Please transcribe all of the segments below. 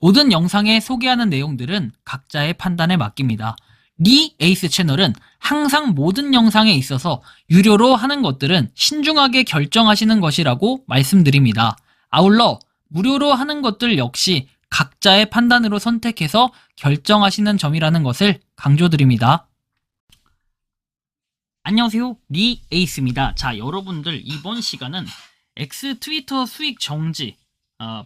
모든 영상에 소개하는 내용들은 각자의 판단에 맡깁니다. 리 에이스 채널은 항상 모든 영상에 있어서 유료로 하는 것들은 신중하게 결정하시는 것이라고 말씀드립니다. 아울러 무료로 하는 것들 역시 각자의 판단으로 선택해서 결정하시는 점이라는 것을 강조드립니다. 안녕하세요, 리 에이스입니다. 자, 여러분들 이번 시간은 X 트위터 수익 정지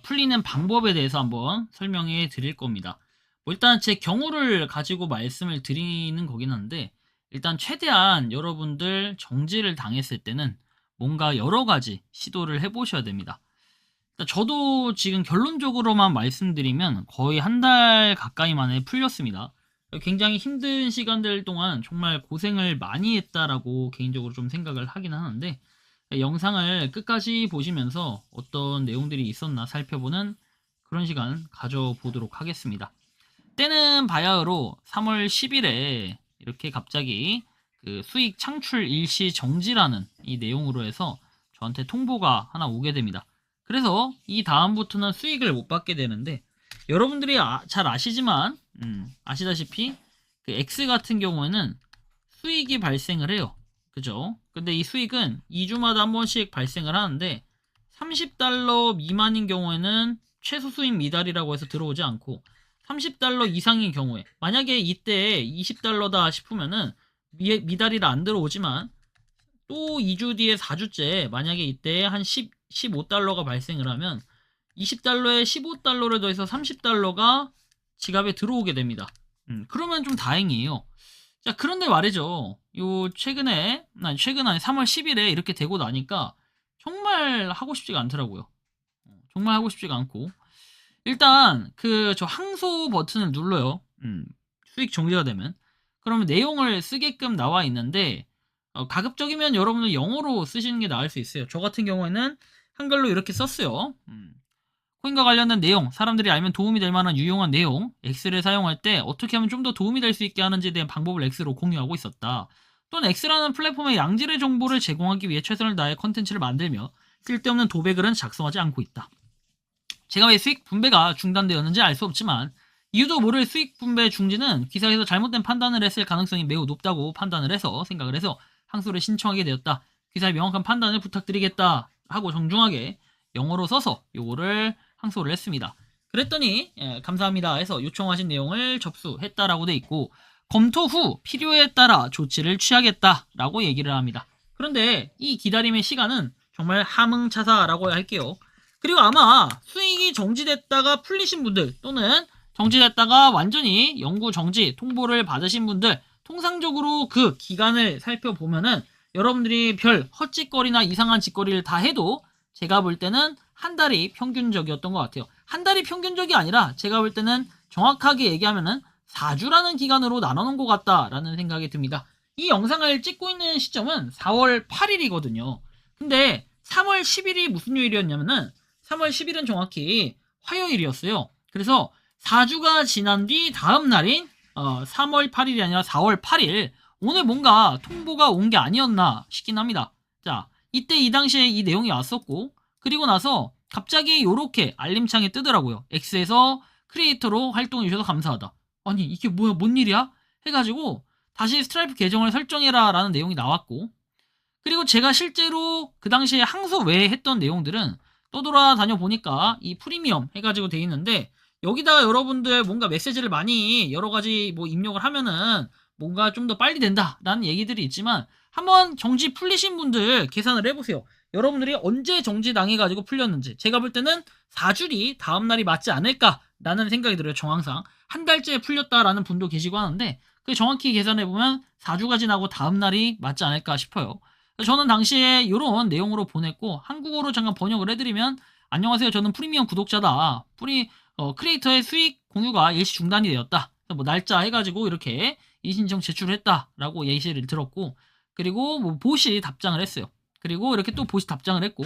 풀리는 방법에 대해서 한번 설명해 드릴 겁니다. 일단 제 경우를 가지고 말씀을 드리는 거긴 한데, 일단 최대한 여러분들 정지를 당했을 때는 뭔가 여러 가지 시도를 해보셔야 됩니다. 저도 지금 결론적으로만 말씀드리면 거의 한 달 가까이 만에 풀렸습니다. 굉장히 힘든 시간들 동안 정말 고생을 많이 했다라고 개인적으로 좀 생각을 하긴 하는데, 영상을 끝까지 보시면서 어떤 내용들이 있었나 살펴보는 그런 시간 가져보도록 하겠습니다. 때는 바야흐로 3월 10일에 이렇게 갑자기 그 수익 창출 일시 정지라는 이 내용으로 해서 저한테 통보가 하나 오게 됩니다. 그래서 이 다음부터는 수익을 못 받게 되는데, 여러분들이 잘 아시지만 아시다시피 그 X 같은 경우에는 수익이 발생을 해요. 그죠? 근데 이 수익은 2주마다 한 번씩 발생을 하는데, $30 미만인 경우에는 최소 수익 미달이라고 해서 들어오지 않고, $30 이상인 경우에 만약에 이때 $20다 싶으면은 미달이라 안 들어오지만, 또 2주 뒤에 4주째 만약에 이때 한 $15가 발생을 하면 $20에 $15를 더해서 $30가 지갑에 들어오게 됩니다. 그러면 좀 다행이에요. 자, 그런데 말이죠. 최근에 3월 10일에 이렇게 되고 나니까 정말 하고 싶지가 않더라고요. 정말 하고 싶지가 않고, 일단 저 항소 버튼을 눌러요. 수익 정지가 되면. 그러면 내용을 쓰게끔 나와 있는데, 가급적이면 여러분들 영어로 쓰시는 게 나을 수 있어요. 저 같은 경우에는 한글로 이렇게 썼어요. 코인과 관련된 내용, 사람들이 알면 도움이 될 만한 유용한 내용, X를 사용할 때 어떻게 하면 좀 더 도움이 될 수 있게 하는지에 대한 방법을 X로 공유하고 있었다. 또는 X라는 플랫폼의 양질의 정보를 제공하기 위해 최선을 다해 컨텐츠를 만들며 쓸데없는 도배글은 작성하지 않고 있다. 제가 왜 수익 분배가 중단되었는지 알 수 없지만, 이유도 모를 수익 분배 중지는 기사에서 잘못된 판단을 했을 가능성이 매우 높다고 생각을 해서 항소를 신청하게 되었다. 기사의 명확한 판단을 부탁드리겠다 하고 정중하게 영어로 써서 요거를 항소를 했습니다. 그랬더니 감사합니다 해서 요청하신 내용을 접수했다라고 돼 있고, 검토 후 필요에 따라 조치를 취하겠다라고 얘기를 합니다. 그런데 이 기다림의 시간은 정말 함흥차사라고 할게요. 그리고 아마 수익이 정지됐다가 풀리신 분들, 또는 정지됐다가 완전히 영구 정지 통보를 받으신 분들, 통상적으로 그 기간을 살펴보면은 여러분들이 별 헛짓거리나 이상한 짓거리를 다 해도 제가 볼 때는 한 달이 평균적이었던 것 같아요. 한 달이 평균적이 아니라 제가 볼 때는 정확하게 얘기하면은 4주라는 기간으로 나눠놓은 것 같다라는 생각이 듭니다. 이 영상을 찍고 있는 시점은 4월 8일이거든요. 근데 3월 10일이 무슨 요일이었냐면은 3월 10일은 정확히 화요일이었어요. 그래서 4주가 지난 뒤 다음 날인 3월 8일이 아니라 4월 8일, 오늘 뭔가 통보가 온 게 아니었나 싶긴 합니다. 자, 이때 이 당시에 이 내용이 왔었고, 그리고 나서 갑자기 요렇게 알림창이 뜨더라고요. X에서 크리에이터로 활동해 주셔서 감사하다. 아니, 이게 뭐야, 뭔 일이야? 해가지고 다시 스트라이프 계정을 설정해라 라는 내용이 나왔고, 그리고 제가 실제로 그 당시에 항소 외에 했던 내용들은 떠돌아다녀 보니까 이 프리미엄 해가지고 돼 있는데, 여기다가 여러분들 뭔가 메시지를 많이 여러 가지 뭐 입력을 하면은 뭔가 좀 더 빨리 된다라는 얘기들이 있지만, 한번 정지 풀리신 분들 계산을 해보세요. 여러분들이 언제 정지 당해가지고 풀렸는지. 제가 볼 때는 4주리 다음날이 맞지 않을까라는 생각이 들어요. 정황상 한 달째 풀렸다라는 분도 계시고 하는데, 그 정확히 계산해보면 4주가 지나고 다음날이 맞지 않을까 싶어요. 저는 당시에 이런 내용으로 보냈고, 한국어로 잠깐 번역을 해드리면, 안녕하세요, 저는 프리미엄 구독자다. 크리에이터의 수익 공유가 일시 중단이 되었다. 뭐 날짜 해가지고 이렇게 이의신청 제출했다라고 예시를 들었고, 그리고 뭐 보시 답장을 했어요. 그리고 이렇게 또 보시 답장을 했고,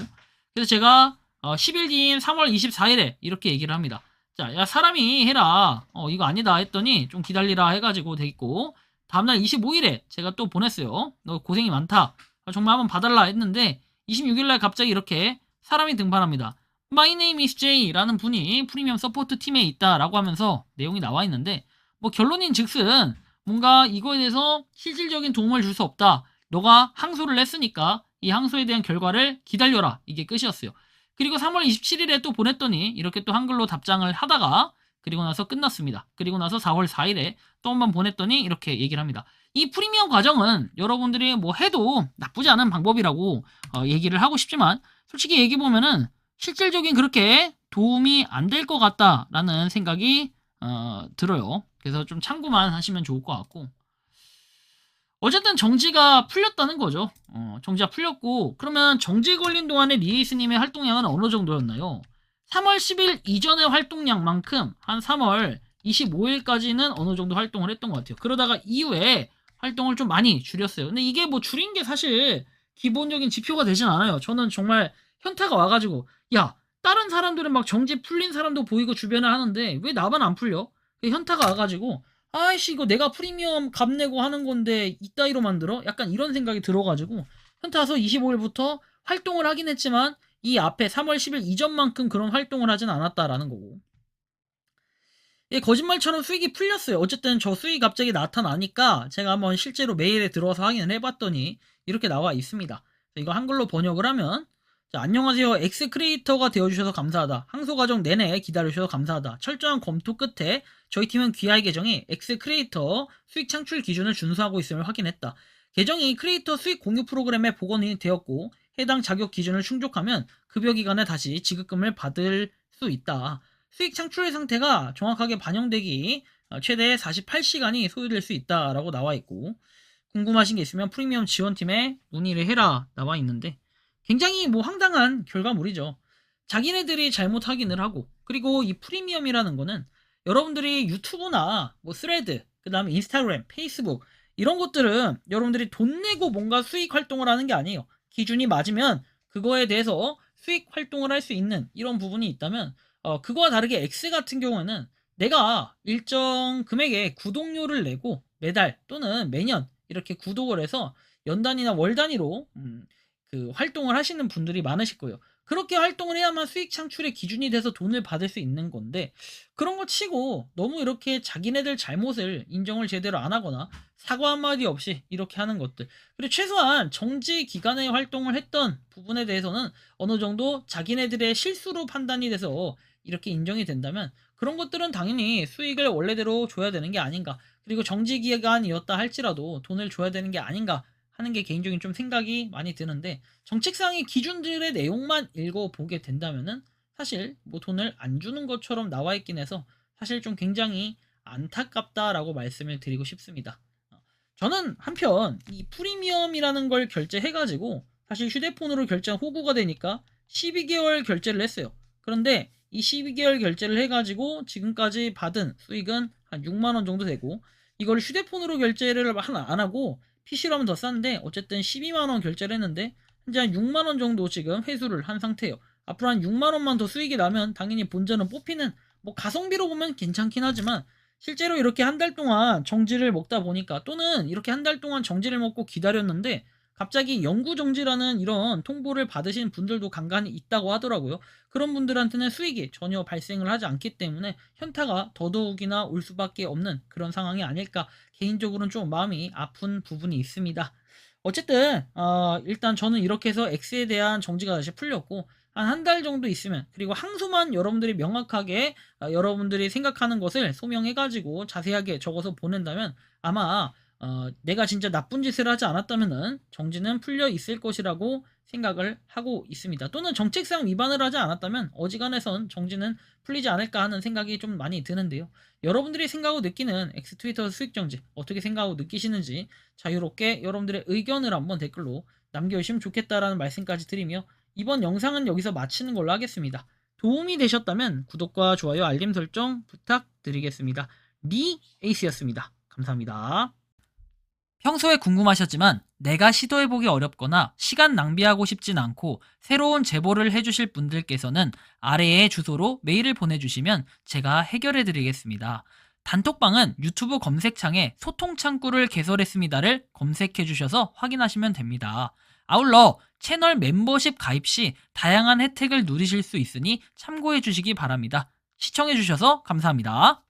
그래서 제가 10일 뒤인 3월 24일에 이렇게 얘기를 합니다. 자, 야, 사람이 해라. 이거 아니다 했더니 좀 기다리라 해가지고 돼 있고, 다음날 25일에 제가 또 보냈어요. 너 고생이 많다. 정말 한번 봐달라 했는데, 26일날 갑자기 이렇게 사람이 등판합니다. My name is J라는 분이 프리미엄 서포트 팀에 있다라고 하면서 내용이 나와 있는데, 뭐 결론인 즉슨 뭔가 이거에 대해서 실질적인 도움을 줄 수 없다. 너가 항소를 했으니까 이 항소에 대한 결과를 기다려라. 이게 끝이었어요. 그리고 3월 27일에 또 보냈더니 이렇게 또 한글로 답장을 하다가 그리고 나서 끝났습니다. 그리고 나서 4월 4일에 또 한 번 보냈더니 이렇게 얘기를 합니다. 이 프리미엄 과정은 여러분들이 뭐 해도 나쁘지 않은 방법이라고 얘기를 하고 싶지만, 솔직히 얘기 보면은 실질적인 그렇게 도움이 안 될 것 같다라는 생각이 들어요. 그래서 좀 참고만 하시면 좋을 것 같고, 어쨌든 정지가 풀렸다는 거죠. 정지가 풀렸고, 그러면 정지 걸린 동안에 리에이스님의 활동량은 어느 정도였나요? 3월 10일 이전의 활동량만큼 한 3월 25일까지는 어느 정도 활동을 했던 것 같아요. 그러다가 이후에 활동을 좀 많이 줄였어요. 근데 이게 뭐 줄인 게 사실 기본적인 지표가 되진 않아요. 저는 정말 현타가 와가지고, 야, 다른 사람들은 막 정지 풀린 사람도 보이고 주변에 하는데 왜 나만 안 풀려? 현타가 와가지고, 아이씨, 이거 내가 프리미엄 값 내고 하는 건데 이따위로 만들어? 약간 이런 생각이 들어가지고 현타 와서 25일부터 활동을 하긴 했지만 이 앞에 3월 10일 이전만큼 그런 활동을 하진 않았다라는 거고, 예, 거짓말처럼 수익이 풀렸어요. 어쨌든 저 수익이 갑자기 나타나니까 제가 한번 실제로 메일에 들어와서 확인을 해봤더니 이렇게 나와 있습니다. 이거 한글로 번역을 하면, 자, 안녕하세요. X 크리에이터가 되어주셔서 감사하다. 항소 과정 내내 기다려주셔서 감사하다. 철저한 검토 끝에 저희 팀은 귀하의 계정이 X 크리에이터 수익 창출 기준을 준수하고 있음을 확인했다. 계정이 크리에이터 수익 공유 프로그램에 복원이 되었고 해당 자격 기준을 충족하면 급여 기간에 다시 지급금을 받을 수 있다. 수익 창출의 상태가 정확하게 반영되기 최대 48시간이 소요될 수 있다라고 나와 있고, 궁금하신 게 있으면 프리미엄 지원팀에 문의를 해라 나와 있는데, 굉장히 뭐 황당한 결과물이죠. 자기네들이 잘못 확인을 하고, 그리고 이 프리미엄이라는 거는 여러분들이 유튜브나 뭐 스레드, 그 다음에 인스타그램, 페이스북 이런 것들은 여러분들이 돈 내고 뭔가 수익 활동을 하는 게 아니에요. 기준이 맞으면 그거에 대해서 수익 활동을 할 수 있는 이런 부분이 있다면, 그거와 다르게 X 같은 경우에는 내가 일정 금액의 구독료를 내고 매달 또는 매년 이렇게 구독을 해서 연단위나 월 단위로 그 활동을 하시는 분들이 많으실 거예요. 그렇게 활동을 해야만 수익 창출의 기준이 돼서 돈을 받을 수 있는 건데, 그런 거 치고 너무 이렇게 자기네들 잘못을 인정을 제대로 안 하거나 사과 한마디 없이 이렇게 하는 것들, 그리고 최소한 정지 기간에 활동을 했던 부분에 대해서는 어느 정도 자기네들의 실수로 판단이 돼서 이렇게 인정이 된다면 그런 것들은 당연히 수익을 원래대로 줘야 되는 게 아닌가, 그리고 정지 기간이었다 할지라도 돈을 줘야 되는 게 아닌가 하는 게 개인적인 좀 생각이 많이 드는데, 정책상의 기준들의 내용만 읽어보게 된다면은 사실 뭐 돈을 안 주는 것처럼 나와 있긴 해서 사실 좀 굉장히 안타깝다라고 말씀을 드리고 싶습니다. 저는 한편 이 프리미엄이라는 걸 결제해가지고 사실 휴대폰으로 결제한 호구가 되니까 12개월 결제를 했어요. 그런데 이 12개월 결제를 해가지고 지금까지 받은 수익은 한 6만원 정도 되고, 이걸 휴대폰으로 결제를 안 하고 PC로 하면 더 싼데 어쨌든 12만원 결제를 했는데 현재 한 6만원 정도 지금 회수를 한 상태예요. 앞으로 한 6만원만 더 수익이 나면 당연히 본전은 뽑히는, 뭐 가성비로 보면 괜찮긴 하지만 실제로 이렇게 한 달 동안 정지를 먹다 보니까, 또는 이렇게 한 달 동안 정지를 먹고 기다렸는데 갑자기 영구 정지라는 이런 통보를 받으신 분들도 간간히 있다고 하더라고요. 그런 분들한테는 수익이 전혀 발생을 하지 않기 때문에 현타가 더더욱이나 올 수밖에 없는 그런 상황이 아닐까, 개인적으로는 좀 마음이 아픈 부분이 있습니다. 어쨌든 일단 저는 이렇게 해서 X에 대한 정지가 다시 풀렸고, 한 달 정도 있으면, 그리고 항소만 여러분들이 명확하게 여러분들이 생각하는 것을 소명해가지고 자세하게 적어서 보낸다면 아마 내가 진짜 나쁜 짓을 하지 않았다면은 정지는 풀려 있을 것이라고 생각을 하고 있습니다. 또는 정책상 위반을 하지 않았다면 어지간해선 정지는 풀리지 않을까 하는 생각이 좀 많이 드는데요. 여러분들이 생각하고 느끼는 X 트위터 수익 정지 어떻게 생각하고 느끼시는지 자유롭게 여러분들의 의견을 한번 댓글로 남겨주시면 좋겠다라는 말씀까지 드리며, 이번 영상은 여기서 마치는 걸로 하겠습니다. 도움이 되셨다면 구독과 좋아요, 알림 설정 부탁드리겠습니다. 리 에이스였습니다. 감사합니다. 평소에 궁금하셨지만 내가 시도해보기 어렵거나 시간 낭비하고 싶진 않고 새로운 제보를 해주실 분들께서는 아래의 주소로 메일을 보내주시면 제가 해결해드리겠습니다. 단톡방은 유튜브 검색창에 소통 창구를 개설했습니다를 검색해주셔서 확인하시면 됩니다. 아울러 채널 멤버십 가입 시 다양한 혜택을 누리실 수 있으니 참고해 주시기 바랍니다. 시청해 주셔서 감사합니다.